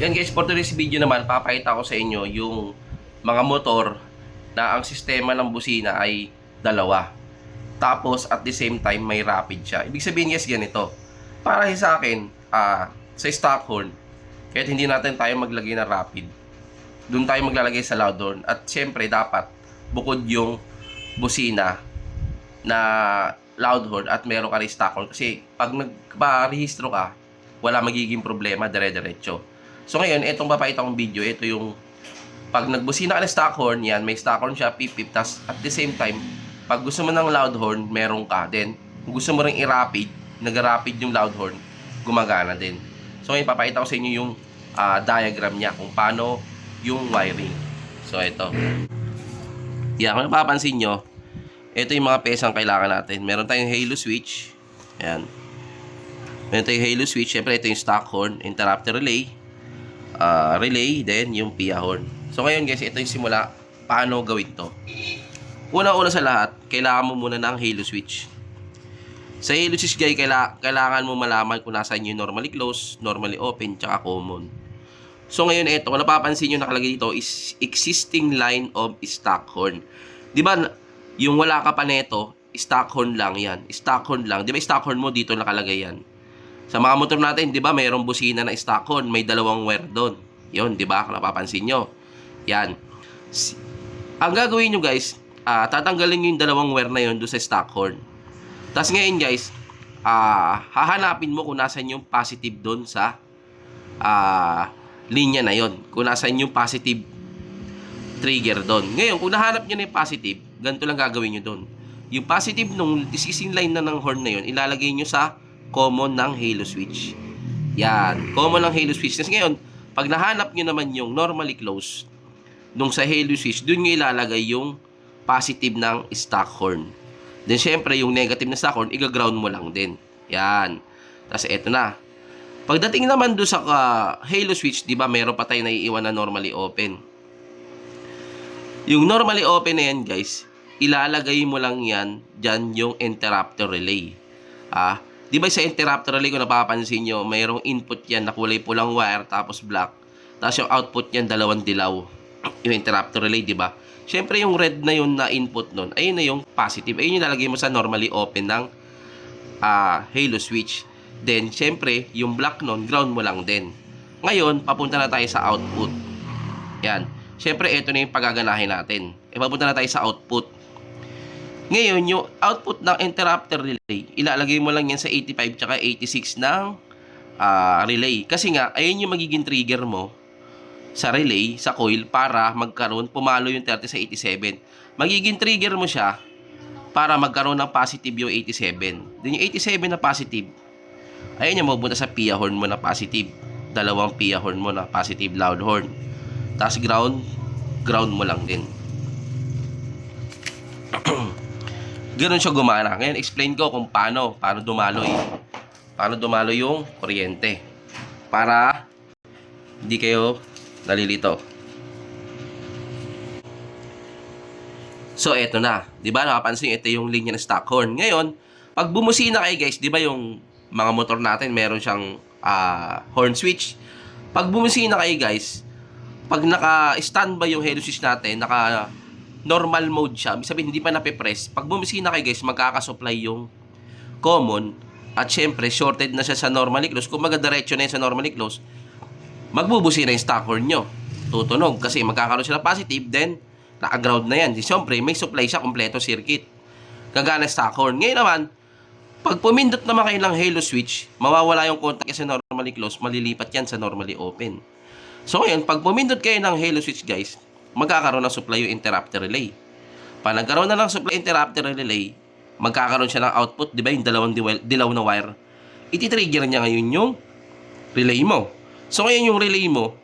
Yan guys, for today's video naman, papakita ko sa inyo yung mga motor na ang sistema ng busina ay dalawa. Tapos at the same time may rapid siya. Ibig sabihin guys ganito. Para sa akin, sa stock horn, kahit hindi natin tayo maglagay ng rapid, doon tayo maglalagay sa loud horn. At syempre dapat bukod yung busina na loud horn at meron ka rin stock horn. Kasi pag nagpa-rehistro ka, wala magiging problema, dire-diretso. So ngayon, itong papakita kong video, ito yung pag nagbusina ka ng stock horn, yan, may stock horn siya, pip-pip, tas at the same time, pag gusto mo ng loud horn, meron ka. Then, kung gusto mo rin i-rapid, nag-rapid yung loud horn, gumagana din. So ngayon, papakita ko sa inyo yung diagram niya, kung paano yung wiring. So ito. Yan, kung napapansin nyo, ito yung mga pesang kailangan natin. Meron tayong halo switch. Ayan. Meron tayong halo switch. Siyempre, ito yung stock horn, interrupter relay, then yung PIA horn. So ngayon guys, ito yung simula paano gawin to. Una-una sa lahat, kailangan mo muna ng halo switch. Sa halo switch guys, kailangan mo malaman kung nasaan yung normally closed, normally open, tsaka common. So ngayon ito, kung napapansin nyo nakalagay dito is existing line of stock horn. Di ba yung wala ka pa neto, stock horn lang yan. Stock horn lang. Di ba stock horn mo dito nakalagay yan? Sa mga motor natin, di ba, mayroong busina na stock horn, may dalawang wire doon. Yun, di ba, napapansin nyo. Yan. Ang gagawin nyo guys, tatanggalin nyo yung dalawang wire na yun doon sa stock horn. Tapos ngayon guys, hahanapin mo kung nasan yung positive doon sa linya na yon. Kung nasan yung positive trigger doon. Ngayon, kung nahanap nyo na yung positive, ganito lang gagawin nyo doon. Yung positive nung disising line na ng horn na yon, ilalagay nyo sa common ng halo switch. Yan. Common ng halo switch. Kasi ngayon, pag nahanap nyo naman yung normally closed, nung sa halo switch, dun nyo ilalagay yung positive ng stock horn. Then, syempre, yung negative na stock horn, i-ground mo lang din. Yan. Tapos, eto na. Pagdating naman doon sa halo switch, di ba, meron pa tayo naiiwan na normally open. Yung normally open na yan, guys, ilalagay mo lang yan, dyan yung interrupter relay. Di ba sa interrupter relay, kung napapansin nyo, mayroong input yan na kulay pulang wire, tapos black. Tapos yung output yan, dalawang dilaw. Yung interrupter relay, di ba? Siyempre, yung red na yun na input nun, ayun na yung positive. Ayun yung lalagay mo sa normally open ng halo switch. Then, siyempre, yung black nun, ground mo lang din. Ngayon, papunta na tayo sa output. Yan. Siyempre, ito na yung pagaganahin natin. Papunta na tayo sa output. Ngayon, yung output ng interrupter relay, ilalagay mo lang yan sa 85 tsaka 86 ng relay. Kasi nga, ayun yung magiging trigger mo sa relay, sa coil, para magkaroon, pumalo yung 30 sa 87. Magiging trigger mo siya para magkaroon ng positive yung 87. Then yung 87 na positive, ayun yung mabupunta sa PIA horn mo na positive. Dalawang PIA horn mo na positive loud horn. Tapos ground mo lang din. Ganun siya gumana. Ngayon, explain ko kung paano dumaloy. Paano dumaloy yung kuryente. Para hindi kayo nalilito. So, eto na. Diba, nakapansin, ito yung linya ng stock horn. Ngayon, pag bumusina kayo guys, diba yung mga motor natin, meron siyang horn switch. Pag bumusina kayo guys, pag naka-standby yung halo switch natin, normal mode siya, sabihin hindi pa nape-press. Pag bumisina kayo guys, magkakasupply yung common at syempre shorted na siya sa normally close. Kung magadiretso na yun sa normally close, magbubusina yung stock horn nyo, tutunog kasi magkakaroon sila positive, then naka-ground na yan. Siyempre may supply siya, kompleto circuit, gagana stock horn. Ngayon naman, pag pumindot naman kayo ng halo switch, mawawala yung contact sa normally close, malilipat yan sa normally open. So ngayon, pag pumindot kayo ng halo switch guys, magkakaroon ng supply yung interrupter relay. Pag nagkaroon na ng supply interrupter relay, magkakaroon siya ng output, di ba, yung dalawang dilaw na wire. Iti-trigger niya ngayon yung relay mo. So ngayon yung relay mo,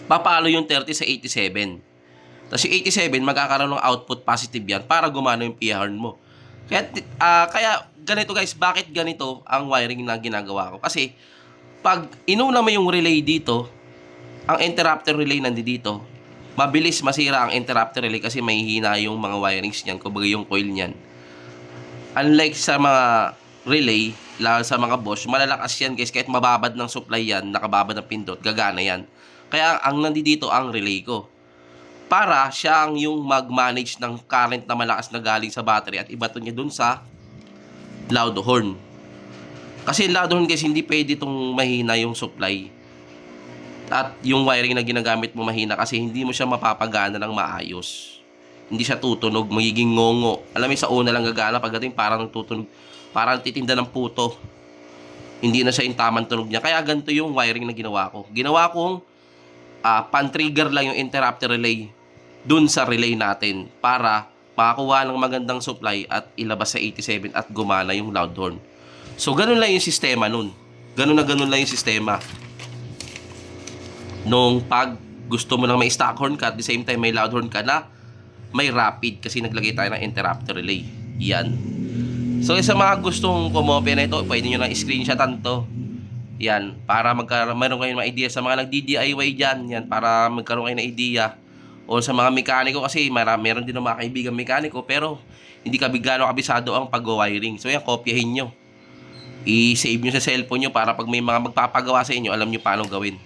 papalo yung 30 sa 87. Tapos yung 87, magkakaroon ng output positive yan para gumana yung PIA horn mo. Kaya ganito guys, bakit ganito ang wiring na ginagawa ko? Kasi pag inuna mo yung relay dito, ang interrupter relay nandito, mabilis masira ang interrupter relay kasi may hina yung mga wirings niyan, kumbaga yung coil niyan. Unlike sa mga relay, lalo sa mga Bosch, malalakas yan guys, kahit mababad ng supply yan, nakababad ng pindot, gagana yan. Kaya ang nandito ang relay ko. Para siya ang yung mag-manage ng current na malakas na galing sa battery at ibato niya dun sa loud horn. Kasi loud horn guys, hindi pwede itong mahina yung supply. At yung wiring na ginagamit mo mahina kasi hindi mo siya mapapagana ng maayos. Hindi siya tutunog, magiging ngongo. Alam mo, sa una lang gagana, pagdating parang tutunog, parang titinda ng puto. Hindi na siya yung tamang tunog niya. Kaya ganito yung wiring na ginawa ko. Ginawa kong pan-trigger lang yung interrupter relay dun sa relay natin para makakuha ng magandang supply at ilabas sa 87 at gumana yung loud horn. So, ganun lang yung sistema nun. Ganun lang yung sistema. Nung pag gusto mo lang may stock horn ka at the same time may loud horn ka na may rapid kasi naglagay tayo ng interrupter relay. Yan. So, sa mga gustong kumopya na ito, pwede nyo lang screenshotan to. Yan. Para mayroon kayo ng idea sa mga nag-DIY dyan. Yan. Para magkaroon kayo ng idea. O sa mga mekaniko kasi meron din ng mga kaibigan mekaniko pero hindi gano'ng kabisado ang pag-wiring. So yan, kopyahin nyo. I-save nyo sa cellphone nyo para pag may mga magpapagawa sa inyo, alam nyo paano gawin.